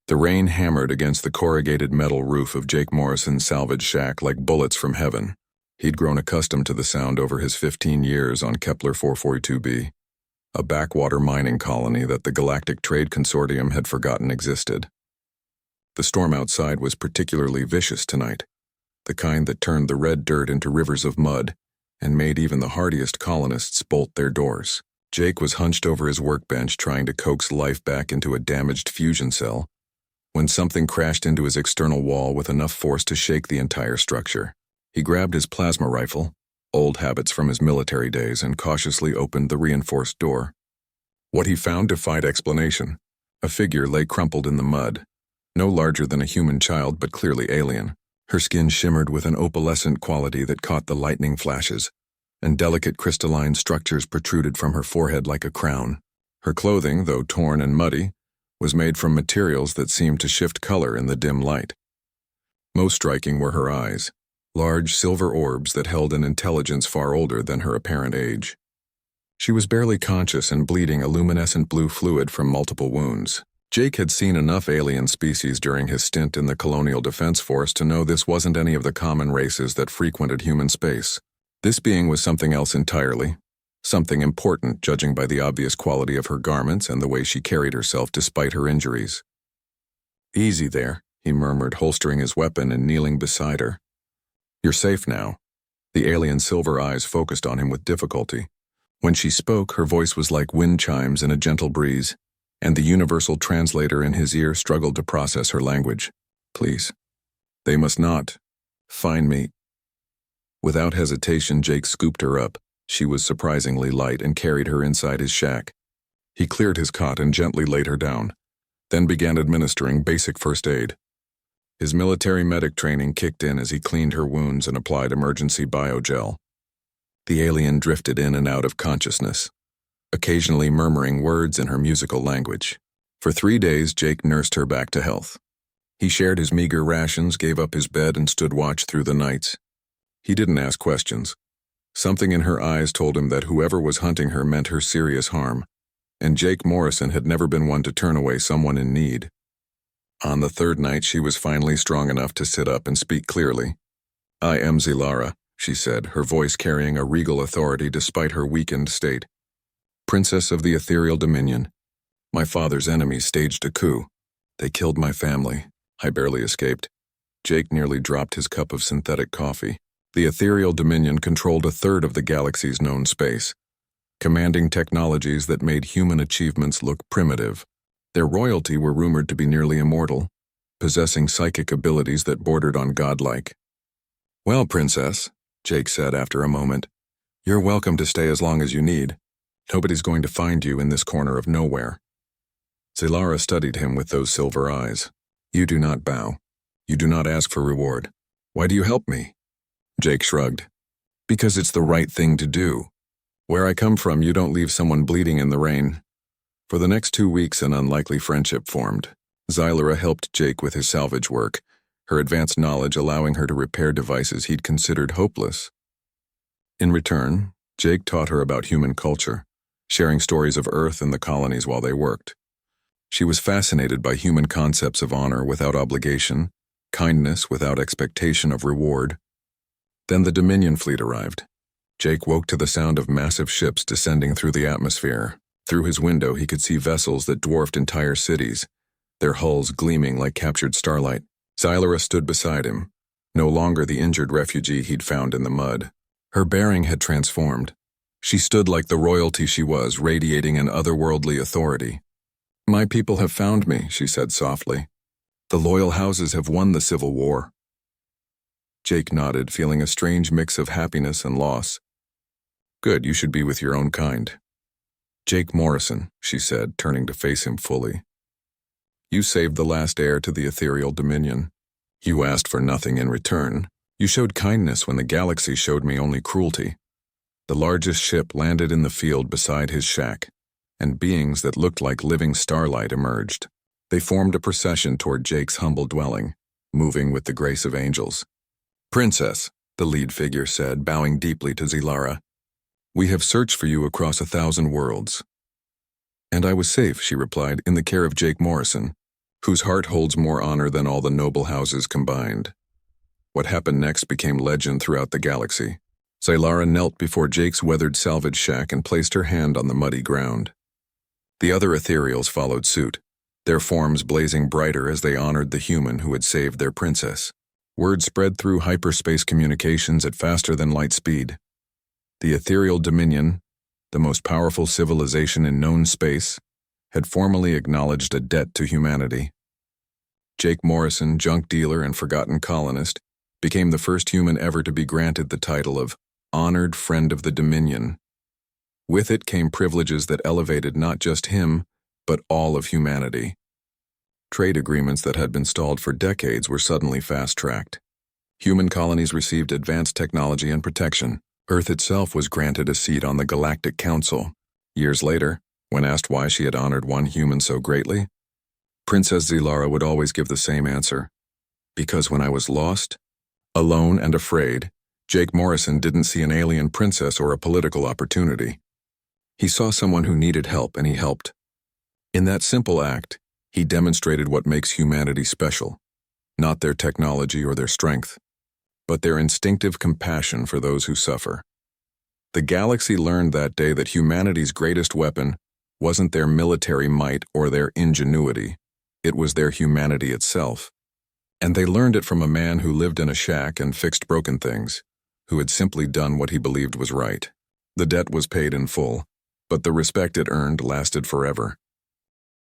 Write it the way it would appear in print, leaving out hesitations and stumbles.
The rain hammered against the corrugated metal roof of Jake Morrison's salvage shack like bullets from heaven. He'd grown accustomed to the sound over his 15 years on Kepler 442b, a backwater mining colony that the Galactic Trade Consortium had forgotten existed. The storm outside was particularly vicious tonight, the kind that turned the red dirt into rivers of mud and made even the hardiest colonists bolt their doors. Jake was hunched over his workbench trying to coax life back into a damaged fusion cell when something crashed into his external wall with enough force to shake the entire structure. He grabbed his plasma rifle, old habits from his military days, and cautiously opened the reinforced door. What he found defied explanation. A figure lay crumpled in the mud, no larger than a human child but clearly alien. Her skin shimmered with an opalescent quality that caught the lightning flashes, and delicate crystalline structures protruded from her forehead like a crown. Her clothing, though torn and muddy, was made from materials that seemed to shift color in the dim light. Most striking were her eyes, large silver orbs that held an intelligence far older than her apparent age. She was barely conscious and bleeding a luminescent blue fluid from multiple wounds. Jake had seen enough alien species during his stint in the Colonial Defense Force to know this wasn't any of the common races that frequented human space. This being was something else entirely, something important judging by the obvious quality of her garments and the way she carried herself despite her injuries. "Easy there," he murmured, holstering his weapon and kneeling beside her. "You're safe now." The alien silver eyes focused on him with difficulty. When she spoke, her voice was like wind chimes in a gentle breeze, and the universal translator in his ear struggled to process her language. "Please. They must not find me." Without hesitation, Jake scooped her up. She was surprisingly light and carried her inside his shack. He cleared his cot and gently laid her down, then began administering basic first aid. His military medic training kicked in as he cleaned her wounds and applied emergency biogel. The alien drifted in and out of consciousness, occasionally murmuring words in her musical language. For 3 days, Jake nursed her back to health. He shared his meager rations, gave up his bed, and stood watch through the nights. He didn't ask questions. Something in her eyes told him that whoever was hunting her meant her serious harm, and Jake Morrison had never been one to turn away someone in need. On the 3rd night, she was finally strong enough to sit up and speak clearly. "I am Zilara," she said, her voice carrying a regal authority despite her weakened state. "Princess of the Ethereal Dominion. My father's enemies staged a coup. They killed my family. I barely escaped." Jake nearly dropped his cup of synthetic coffee. The Ethereal Dominion controlled 1/3 of the galaxy's known space, commanding technologies that made human achievements look primitive. Their royalty were rumored to be nearly immortal, possessing psychic abilities that bordered on godlike. "Well, Princess," Jake said after a moment, "you're welcome to stay as long as you need. Nobody's going to find you in this corner of nowhere." Zilara studied him with those silver eyes. "You do not bow. You do not ask for reward. Why do you help me?" Jake shrugged. "Because it's the right thing to do. Where I come from, you don't leave someone bleeding in the rain." For the next 2 weeks, an unlikely friendship formed. Zilara helped Jake with his salvage work, her advanced knowledge allowing her to repair devices he'd considered hopeless. In return, Jake taught her about human culture, sharing stories of Earth and the colonies while they worked. She was fascinated by human concepts of honor without obligation, kindness without expectation of reward. Then the Dominion fleet arrived. Jake woke to the sound of massive ships descending through the atmosphere. Through his window, he could see vessels that dwarfed entire cities, their hulls gleaming like captured starlight. Zilara stood beside him, no longer the injured refugee he'd found in the mud. Her bearing had transformed. She stood like the royalty she was, radiating an otherworldly authority. "My people have found me," she said softly. "The loyal houses have won the Civil War." Jake nodded, feeling a strange mix of happiness and loss. "Good, you should be with your own kind." "Jake Morrison," she said, turning to face him fully. "You saved the last heir to the Ethereal Dominion. You asked for nothing in return. You showed kindness when the galaxy showed me only cruelty." The largest ship landed in the field beside his shack, and beings that looked like living starlight emerged. They formed a procession toward Jake's humble dwelling, moving with the grace of angels. "Princess," the lead figure said, bowing deeply to Zilara, "we have searched for you across 1,000 worlds." "And I was safe," she replied, "in the care of Jake Morrison. whose heart holds more honor than all the noble houses combined. What happened next became legend throughout the galaxy. Zaylara knelt before Jake's weathered salvage shack and placed her hand on the muddy ground. The other ethereals followed suit, their forms blazing brighter as they honored the human who had saved their princess. Word spread through hyperspace communications at faster than light speed. The ethereal dominion, the most powerful civilization in known space, had formally acknowledged a debt to humanity. Jake Morrison, junk dealer and forgotten colonist, became the first human ever to be granted the title of Honored Friend of the Dominion. With it came privileges that elevated not just him, but all of humanity. Trade agreements that had been stalled for decades were suddenly fast-tracked. Human colonies received advanced technology and protection. Earth itself was granted a seat on the Galactic Council. Years later, when asked why she had honored one human so greatly, Princess Zaylara would always give the same answer. Because when I was lost, alone and afraid, Jake Morrison didn't see an alien princess or a political opportunity. He saw someone who needed help, and he helped. In that simple act, he demonstrated what makes humanity special, not their technology or their strength, but their instinctive compassion for those who suffer. The galaxy learned that day that humanity's greatest weapon wasn't their military might or their ingenuity, it was their humanity itself. And they learned it from a man who lived in a shack and fixed broken things, who had simply done what he believed was right. The debt was paid in full, but the respect it earned lasted forever.